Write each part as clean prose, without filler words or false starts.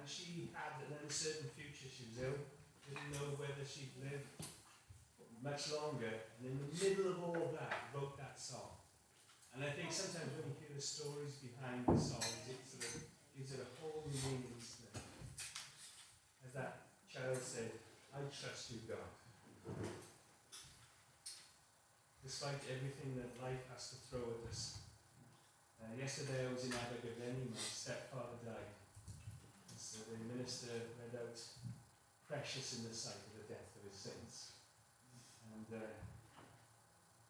and she had an uncertain future. She was ill, didn't know whether she'd live much longer, and in the middle of all of that, wrote that song. And I think sometimes when you hear the stories behind the songs, it sort of gives it a whole new meaning. As that child said, I trust you, God. Despite everything that life has to throw at us. Yesterday I was in Abergavenny, my stepfather died. And so the minister read out, precious in the sight of the death of his saints. And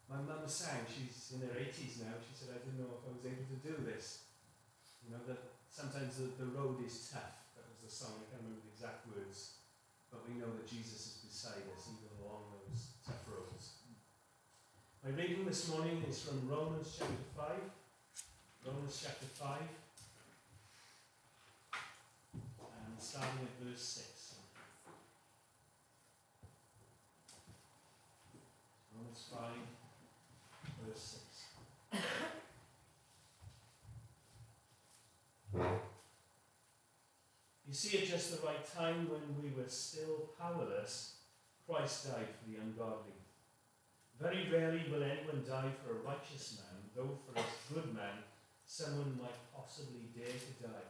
my mum sang, she's in her 80s now, she said, I didn't know if I was able to do this. You know, that sometimes the road is tough. That was the song, I can't remember the exact words. But we know that Jesus is beside us, even along those tough roads. My reading this morning is from Romans chapter 5. Romans chapter 5. And starting at verse 6. Romans 5, verse 6. You see, at just the right time, when we were still powerless, Christ died for the ungodly. Very rarely will anyone die for a righteous man, though for a good man, someone might possibly dare to die.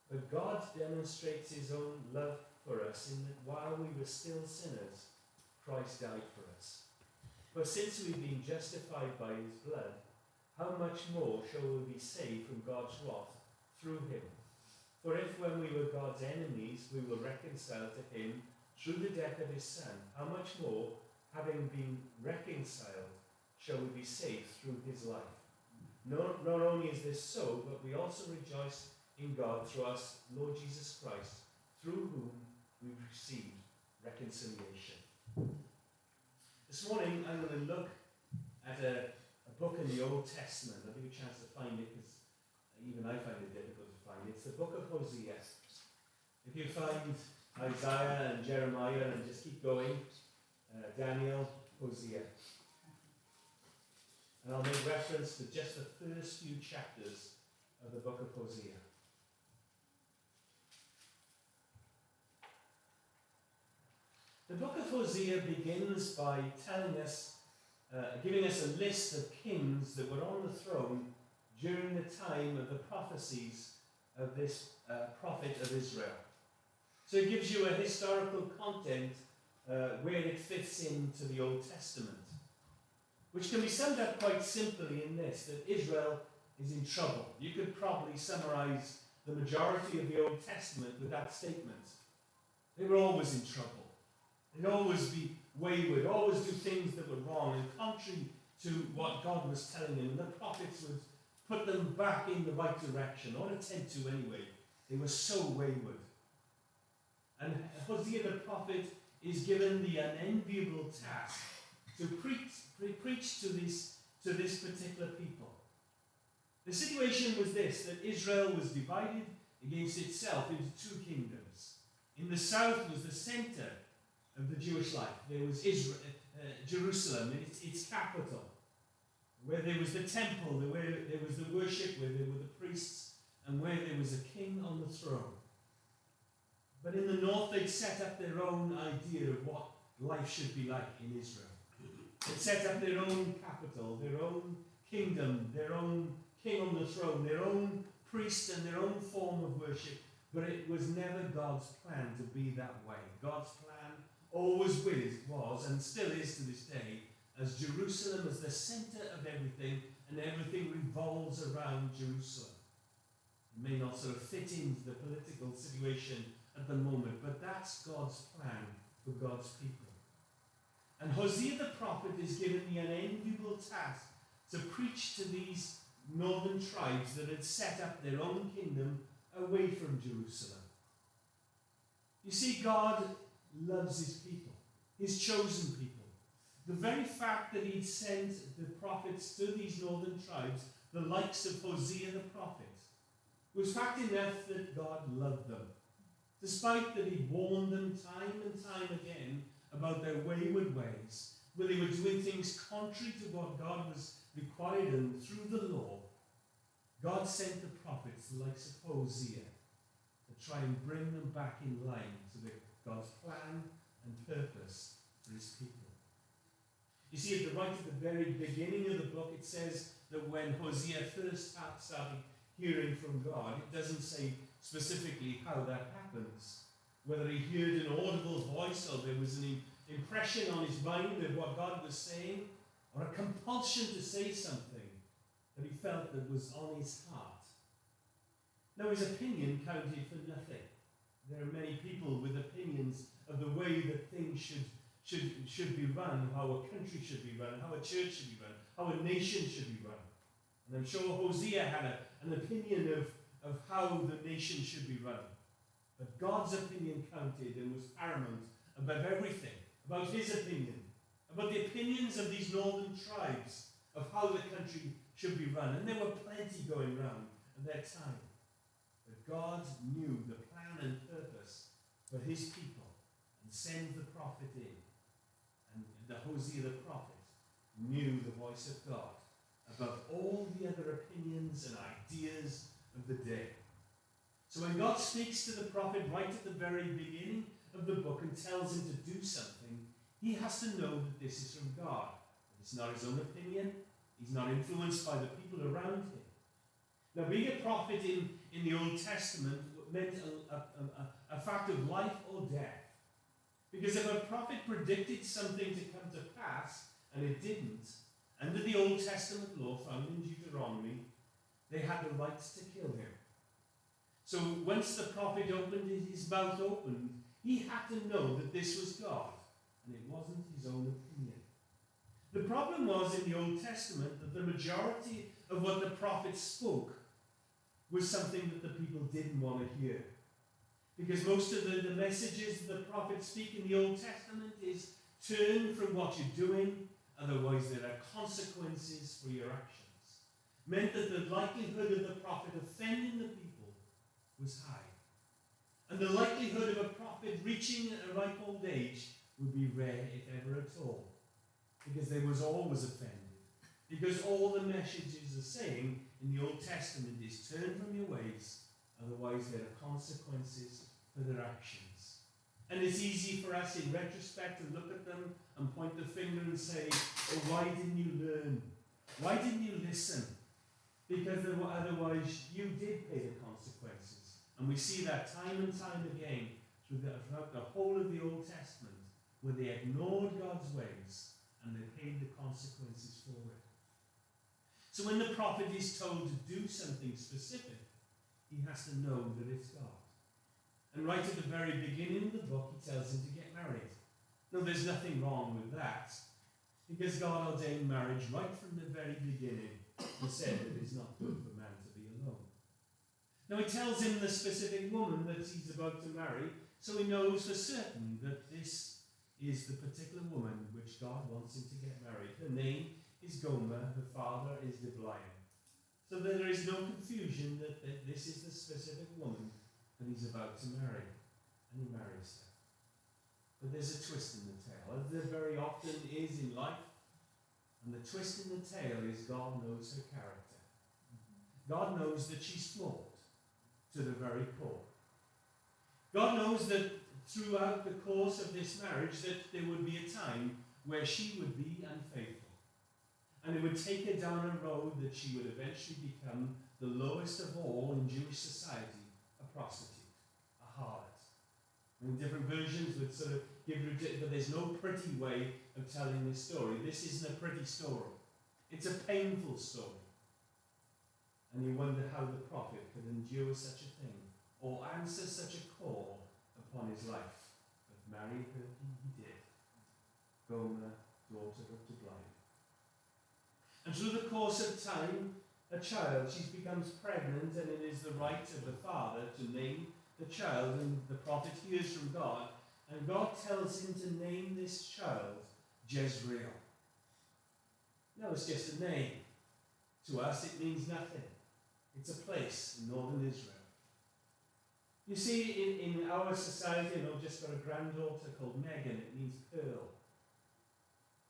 But God demonstrates his own love for us in that while we were still sinners, Christ died for us. For since we've been justified by his blood, how much more shall we be saved from God's wrath through him? For if when we were God's enemies, we were reconciled to him through the death of his Son, how much more, having been reconciled, shall we be saved through his life? Not only is this so, but we also rejoice in God through our Lord Jesus Christ, through whom we received reconciliation. This morning I'm going to look at a book in the Old Testament. I'll give you a chance to find it because even I find it difficult to find. It's the book of Hosea. If you find Isaiah and Jeremiah and just keep going, Daniel, Hosea. And I'll make reference to just the first few chapters of the book of Hosea. The book of Hosea begins by telling us, giving us a list of kings that were on the throne during the time of the prophecies of this prophet of Israel. So it gives you a historical content where it fits into the Old Testament, which can be summed up quite simply in this, that Israel is in trouble. You could probably summarize the majority of the Old Testament with that statement. They were always in trouble. They'd always be wayward, always do things that were wrong and contrary to what God was telling them. And the prophets would put them back in the right direction, or attempt to anyway. They were so wayward. And Hosea the prophet is given the unenviable task to preach to this particular people. The situation was this, that Israel was divided against itself into two kingdoms. In the south was the center of the Jewish life. There was Jerusalem, its capital, where there was the temple, where there was the worship, where there were the priests, and where there was a king on the throne. But in the north, they'd set up their own idea of what life should be like in Israel. They'd set up their own capital, their own kingdom, their own king on the throne, their own priest and their own form of worship. But it was never God's plan to be that way. God's plan always was and still is to this day, as Jerusalem as the center of everything, and everything revolves around Jerusalem. It may not sort of fit into the political situation at the moment, but that's God's plan for God's people. And Hosea the prophet is given the unenviable task to preach to these northern tribes that had set up their own kingdom away from Jerusalem. You see, God loves his people, his chosen people. The very fact that he'd sent the prophets to these northern tribes, the likes of Hosea the prophet, was fact enough that God loved them. Despite that he warned them time and time again about their wayward ways, where they were doing things contrary to what God was required of them through the law, God sent the prophets, the likes of Hosea, to try and bring them back in line to God's plan and purpose for his people. You see, right at the very beginning of the book, it says that when Hosea first started hearing from God, it doesn't say specifically how that happens. Whether he heard an audible voice or there was an impression on his mind of what God was saying, or a compulsion to say something that he felt that was on his heart. Now, his opinion counted for nothing. There are many people with opinions of the way that things should be run, how a country should be run, how a church should be run, how a nation should be run. And I'm sure Hosea had an opinion of how the nation should be run. But God's opinion counted and was paramount above everything, about his opinion, about the opinions of these northern tribes of how the country should be run. And there were plenty going round at that time. But God knew the plan and purpose for his people and sent the prophet in. And the Hosea the prophet knew the voice of God above all the other opinions and ideas of the day. So when God speaks to the prophet right at the very beginning of the book and tells him to do something, he has to know that this is from God. It's not his own opinion. He's not influenced by the people around him. Now, being a prophet in the Old Testament meant a fact of life or death. Because if a prophet predicted something to come to pass, and it didn't, under the Old Testament law found in Deuteronomy, they had the right to kill him. So once the prophet opened his mouth opened, he had to know that this was God, and it wasn't his own opinion. The problem was in the Old Testament that the majority of what the prophet spoke was something that the people didn't want to hear. Because most of the messages the prophets speak in the Old Testament is turn from what you're doing, otherwise there are consequences for your actions. Meant that the likelihood of the prophet offending the people was high. And the likelihood of a prophet reaching a ripe old age would be rare, if ever at all. Because they was always offended. Because all the messages are saying in the Old Testament is turn from your ways, otherwise there are consequences for their actions. And it's easy for us in retrospect to look at them and point the finger and say, oh, why didn't you learn? Why didn't you listen? Because otherwise you did pay the consequences. And we see that time and time again throughout the whole of the Old Testament, where they ignored God's ways and they paid the consequences for it. So when the prophet is told to do something specific, he has to know that it's God. And right at the very beginning of the book, he tells him to get married. No, there's nothing wrong with that, because God ordained marriage right from the very beginning and said that it's not good for man to be alone. Now he tells him the specific woman that he's about to marry, so he knows for certain that this is the particular woman which God wants him to get married. Her name is Gomer, her father is Diblaim. So there is no confusion that this is the specific woman that he's about to marry. And he marries her. But there's a twist in the tale, as there very often is in life. And the twist in the tale is God knows her character. God knows that she's flawed to the very core. God knows that throughout the course of this marriage that there would be a time where she would be unfaithful. And it would take her down a road that she would eventually become the lowest of all in Jewish society, a prostitute, a harlot. And different versions would sort of give her, but there's no pretty way of telling this story. This isn't a pretty story. It's a painful story. And you wonder how the prophet could endure such a thing or answer such a call upon his life. But marry her he did. Gomer, daughter of Diblaim. And through the course of time, she becomes pregnant, and it is the right of the father to name the child, and the prophet hears from God, and God tells him to name this child Jezreel. No, it's just a name. To us, it means nothing. It's a place in northern Israel. You see, in our society, and I've just got a granddaughter called Megan, it means pearl.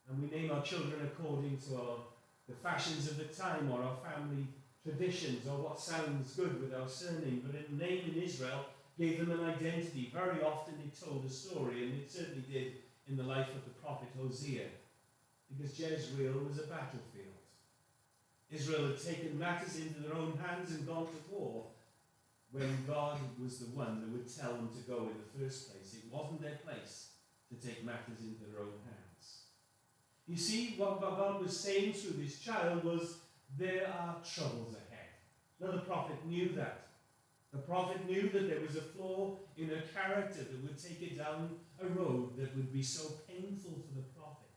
And we name our children according to the fashions of the time or our family traditions or what sounds good with our surname. But a name in Israel gave them an identity. Very often it told a story, and it certainly did in the life of the prophet Hosea, because Jezreel was a battlefield. Israel had taken matters into their own hands and gone to war when God was the one that would tell them to go in the first place. It wasn't their place to take matters into their own hands. You see, what God was saying through this child was, there are troubles ahead. Now the prophet knew that. The prophet knew that there was a flaw in her character that would take her down a road that would be so painful for the prophet.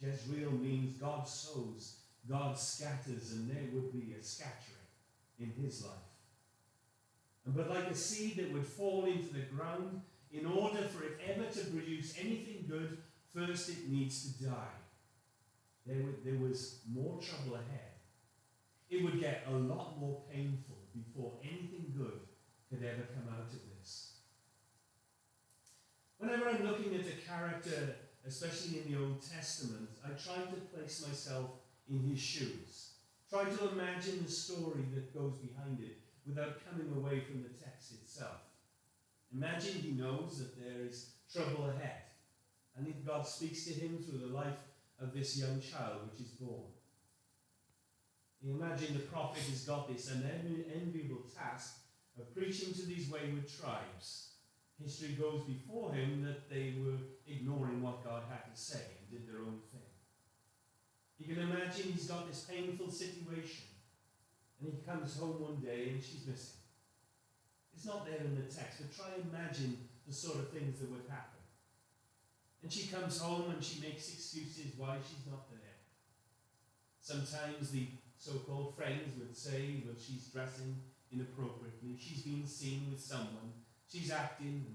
Jezreel means God sows, God scatters, and there would be a scattering in his life. But like a seed that would fall into the ground, in order for it ever to produce anything good, first it needs to die. There was more trouble ahead. It would get a lot more painful before anything good could ever come out of this. Whenever I'm looking at a character, especially in the Old Testament, I try to place myself in his shoes. Try to imagine the story that goes behind it without coming away from the text itself. Imagine he knows that there is trouble ahead, and if God speaks to him through the life of this young child which is born. You imagine the prophet has got this unenviable task of preaching to these wayward tribes. History goes before him that they were ignoring what God had to say and did their own thing. You can imagine he's got this painful situation, and he comes home one day and she's missing. It's not there in the text, but try and imagine the sort of things that would happen. And she comes home and she makes excuses why she's not there. Sometimes the so-called friends would say, well, she's dressing inappropriately, she's been seen with someone, she's acting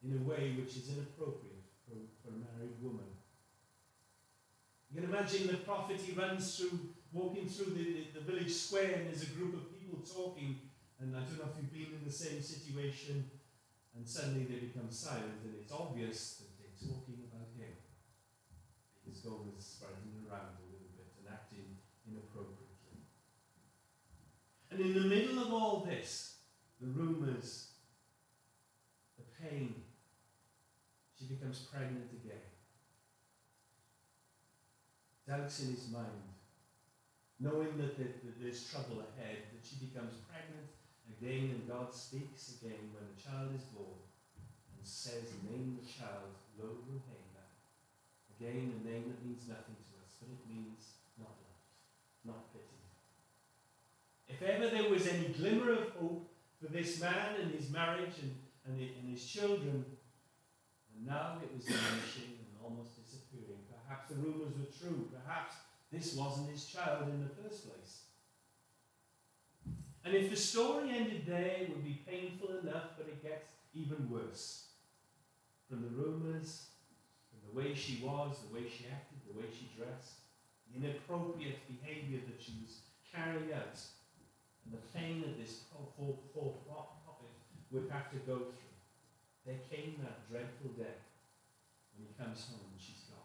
in a way which is inappropriate for a married woman. You can imagine the prophet, he runs through, walking through the village square, and there's a group of people talking, and I don't know if you've been in the same situation, and suddenly they become silent, and it's obvious that they're talking about him. Because God was spreading around a little bit and acting inappropriately. And in the middle of all this, the rumours, the pain, she becomes pregnant again. Doubts in his mind, knowing that there's trouble ahead, that she becomes pregnant again, and God speaks again when the child is born and says, name the child Lo-Ruhela. Again, a name that means nothing to us, but it means not loved, not pitied. If ever there was any glimmer of hope for this man and his marriage and his children, and now it was diminishing and almost disappearing. Perhaps the rumours were true. Perhaps this wasn't his child in the first place. And if the story ended there, it would be painful enough, but it gets even worse. From the rumours, from the way she was, the way she acted, the way she dressed, the inappropriate behaviour that she was carrying out, and the pain that this poor prophet would have to go through, there came that dreadful day when he comes home and she's gone.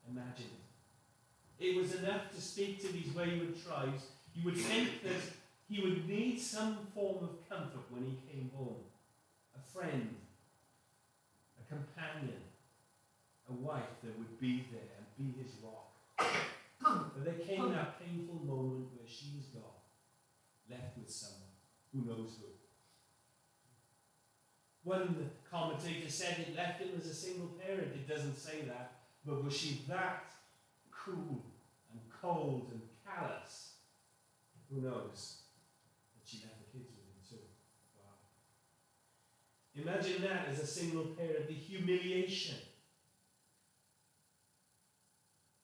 Imagine it. It was enough to speak to these wayward tribes. You would think that he would need some form of comfort when he came home. A friend, a companion, a wife that would be there and be his rock. But there came that painful moment where she was gone, left with someone, who knows who. One commentator said it left him as a single parent. It doesn't say that. But was she that cool and cold and callous? Who knows? That she left the kids with him too. Wow. Imagine that as a single parent, the humiliation.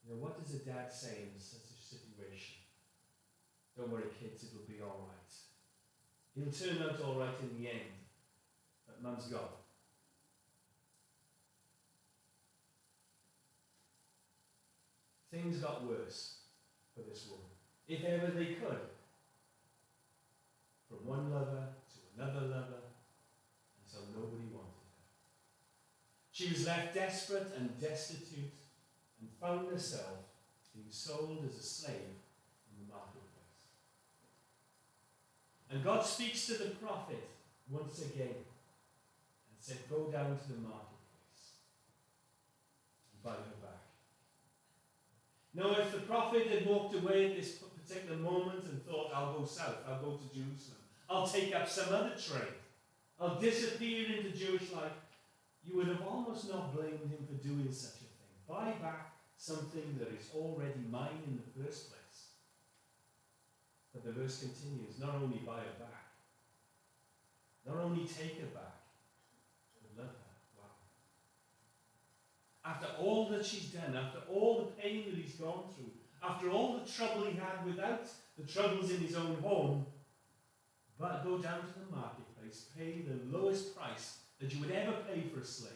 You know, what does a dad say in such a situation? Don't worry, kids, it'll be all right. He'll turn out all right in the end. But mum's gone. Things got worse for this woman, if ever they could. From one lover to another lover, until nobody wanted her. She was left desperate and destitute, and found herself being sold as a slave in the marketplace. And God speaks to the prophet once again and said, go down to the marketplace and buy her back. Now, if the prophet had walked away at this particular moment and thought, I'll go south, I'll go to Jerusalem, I'll take up some other trade, I'll disappear into Jewish life, you would have almost not blamed him for doing such a thing. Buy back something that is already mine in the first place. But the verse continues, not only buy her back, not only take her back, but love her. Wow. After all that she's done, after all the pain that he's gone through, after all the trouble he had without the troubles in his own home, but go down to the marketplace, pay the lowest price that you would ever pay for a slave,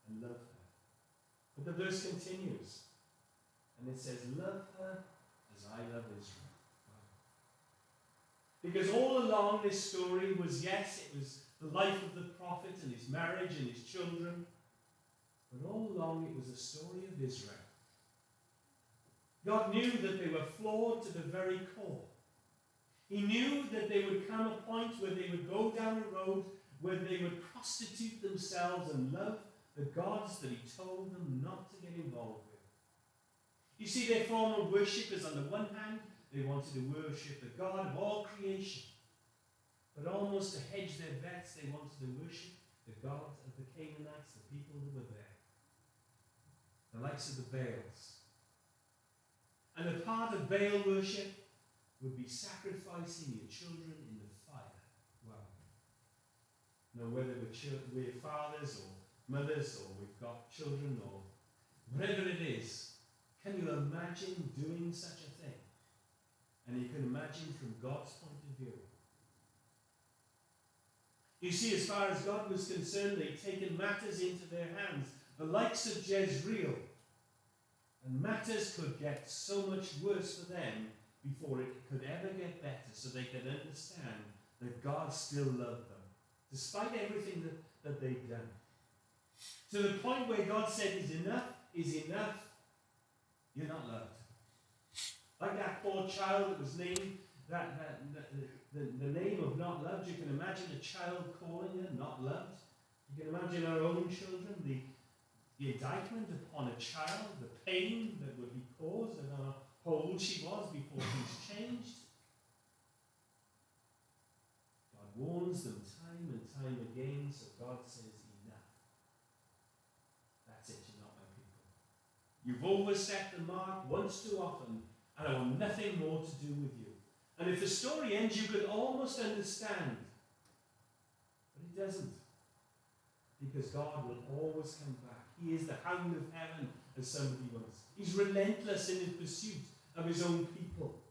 and love her. But the verse continues, and it says, love her as I love Israel. Wow. Because all along this story was, yes, it was the life of the prophet and his marriage and his children, but all along it was a story of Israel. God knew that they were flawed to the very core. He knew that there would come a point where they would go down a road where they would prostitute themselves and love the gods that he told them not to get involved with. You see, their former worshippers, on the one hand, they wanted to worship the God of all creation. But almost to hedge their bets, they wanted to worship the God of the Canaanites, the people who were there. The likes of the Baals. And a part of Baal worship would be sacrificing your children in the fire. Wow. Now, whether we're fathers or mothers or we've got children or whatever it is, can you imagine doing such a thing? And you can imagine from God's point of view. You see, as far as God was concerned, they'd taken matters into their hands, the likes of Jezreel. And matters could get so much worse for them before it could ever get better, so they could understand that God still loved them, despite everything that they'd done. To the point where God said, is enough, you're not loved. Like that poor child that was named, the name of not loved, you can imagine a child calling her not loved. You can imagine our own children, the indictment upon a child, the pain that would be caused, and how old she was before things changed. God warns them time and time again, so God says, enough. That's it, you're not my people. You've overstepped the mark once too often, and I want nothing more to do with you. And if the story ends, you could almost understand. But it doesn't. Because God will always come back. He is the hound of heaven, as somebody once. He's relentless in his pursuit of his own people.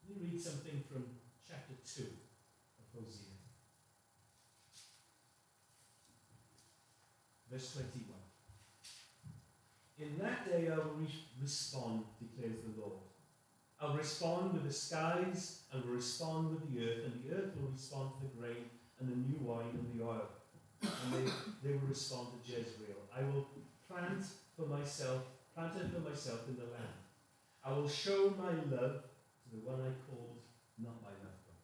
Let me read something from chapter 2 of Hosea. Verse 21. In that day I will respond, declares the Lord. I'll respond with the skies, and will respond with the earth, and the earth will respond to the grain, and the new wine, and the oil. And they will respond to Jezreel. I will plant her for myself in the land. I will show my love to the one I called not my loved one.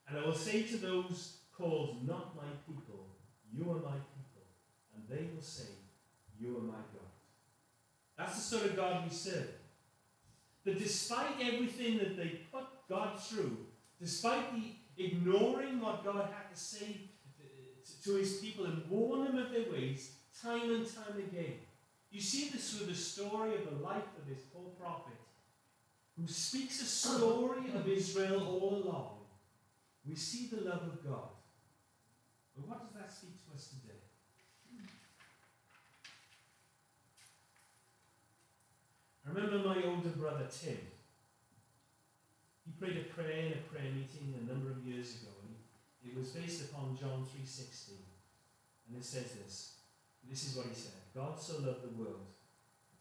And I will say to those called not my people, you are my people. And they will say, you are my God. That's the sort of God we serve. That despite everything that they put God through, despite the ignoring what God had to say to his people and warn them of their ways, time and time again. You see this through the story of the life of this poor prophet, who speaks a story of Israel all along. We see the love of God. But what does that speak to us today? I remember my older brother Tim. He prayed a prayer in a prayer meeting a number of years ago, and it was based upon John 3:16. And it says this. This is what he said. God so loved the world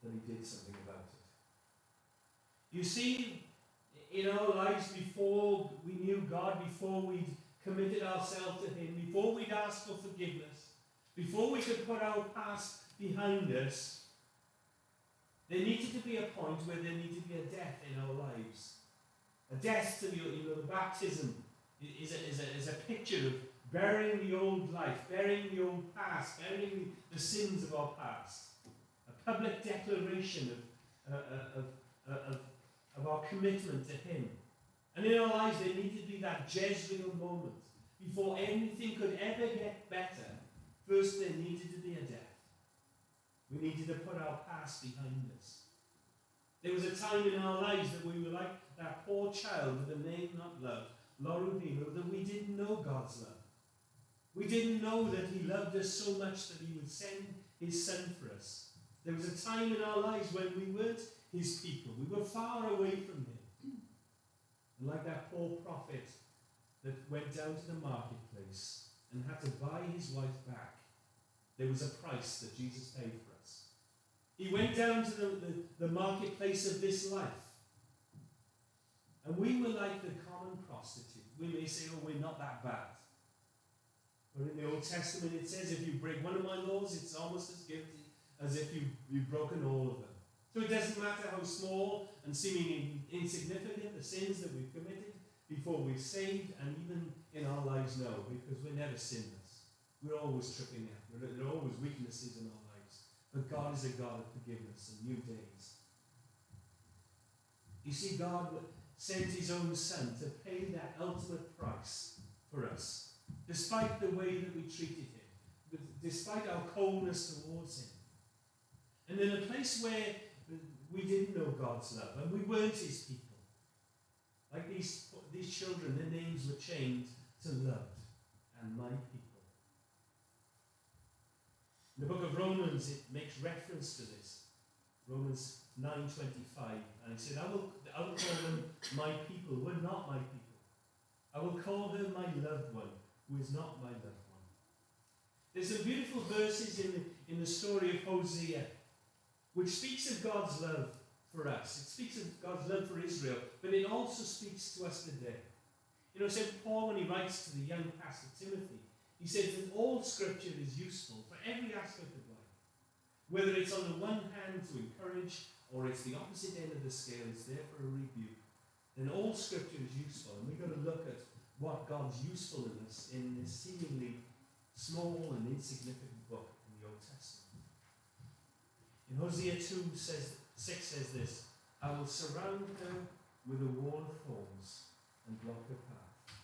that he did something about it. You see, in our lives, before we knew God, before we'd committed ourselves to him, before we'd asked for forgiveness, before we could put our past behind us, there needed to be a point where there needed to be a death in our lives. A death to the baptism is a picture of burying the old life, burying the old past, burying the sins of our past. A public declaration of our commitment to Him. And in our lives there needed to be that Jezreel moment. Before anything could ever get better, first there needed to be a death. We needed to put our past behind us. There was a time in our lives that we were like that poor child with a name not loved, Lorubino, that we didn't know God's love. We didn't know that He loved us so much that He would send His Son for us. There was a time in our lives when we weren't His people. We were far away from Him. And like that poor prophet that went down to the marketplace and had to buy his wife back, there was a price that Jesus paid for us. He went down to the marketplace of this life. And we were like the common prostitute. We may say, oh, we're not that bad. But in the Old Testament it says, if you break one of my laws, it's almost as guilty as if you've broken all of them. So it doesn't matter how small and seemingly insignificant the sins that we've committed before we're saved, and even in our lives now, because we're never sinless. We're always tripping out. There are always weaknesses in our lives. But God is a God of forgiveness and new days. You see, God sent His own Son to pay that ultimate price for us, despite the way that we treated Him, despite our coldness towards Him. And in a place where we didn't know God's love, and we weren't His people, like these children, their names were changed to loved and my people. In the book of Romans, it makes reference to this. Romans 9:25, and it said, I will call them my people who are not my people. I will call her my loved one who is not my loved one. There's some beautiful verses in the story of Hosea, which speaks of God's love for us. It speaks of God's love for Israel, but it also speaks to us today. You know, St. Paul, when he writes to the young pastor Timothy, he says that all Scripture is useful for every aspect of life. Whether it's on the one hand to encourage, or it's the opposite end of the scale, it's there for a rebuke. Then all Scripture is useful, and we've got to look at what God's usefulness in this seemingly small and insignificant book in the Old Testament. In Hosea 2:6 says this, I will surround her with a wall of thorns and block her path.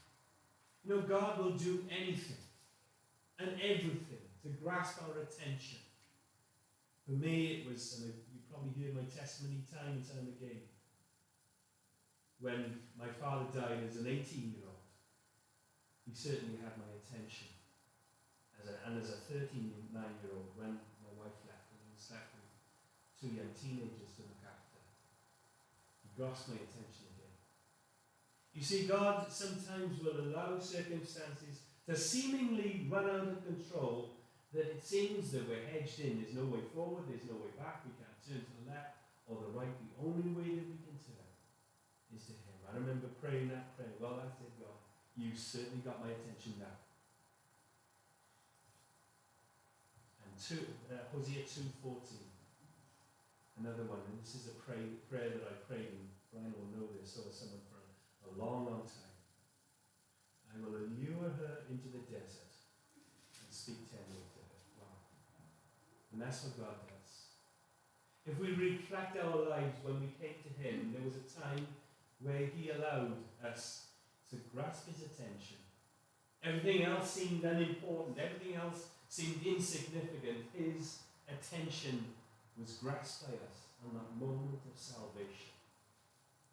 You know, God will do anything and everything to grasp our attention. For me, it was, and you probably hear my testimony time and time again, when my father died as an 18-year-old, he certainly had my attention. And as a 39-year-old, when my wife left, and I was left with two young teenagers to look after, he grasped my attention again. You see, God sometimes will allow circumstances to seemingly run out of control, that it seems that we're hedged in. There's no way forward, there's no way back, we can't turn to the left or the right. The only way that we can turn is to Him. I remember praying that prayer. Well, that's it, God. You certainly got my attention now. And Hosea 2:14. Another one, and this is a prayer that I prayed, and Brian will know this, or someone for a long, long time. I will allure her into the desert and speak tenderly to her. Wow. And that's what God does. If we reflect our lives when we came to Him, there was a time where He allowed us to grasp His attention. Everything else seemed unimportant. Everything else seemed insignificant. His attention was grasped by us on that moment of salvation.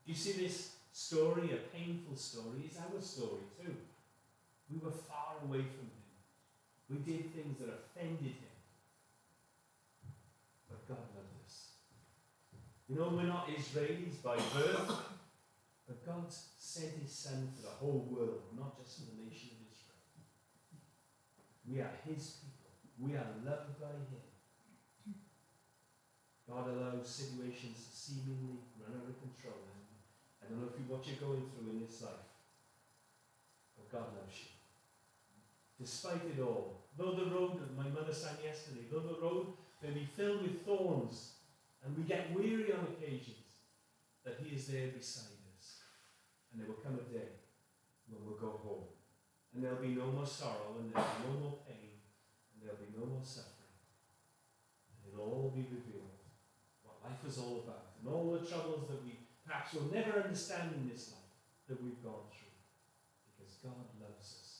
You see, this story, a painful story, is our story too. We were far away from Him. We did things that offended Him. But God loved us. You know, we're not Israelis by birth, but God sent His Son for the whole world, not just for the nation of Israel. We are His people. We are loved by Him. God allows situations to seemingly run out of control. And I don't know what you're going through in this life, but God loves you. Despite it all, though the road, as my mother sang yesterday, though the road may be filled with thorns and we get weary on occasions, that He is there beside us. And there will come a day when we'll go home. And there'll be no more sorrow, and there'll be no more pain, and there'll be no more suffering. And it'll all be revealed, what life is all about, and all the troubles that we perhaps will never understand in this life that we've gone through, because God loves us.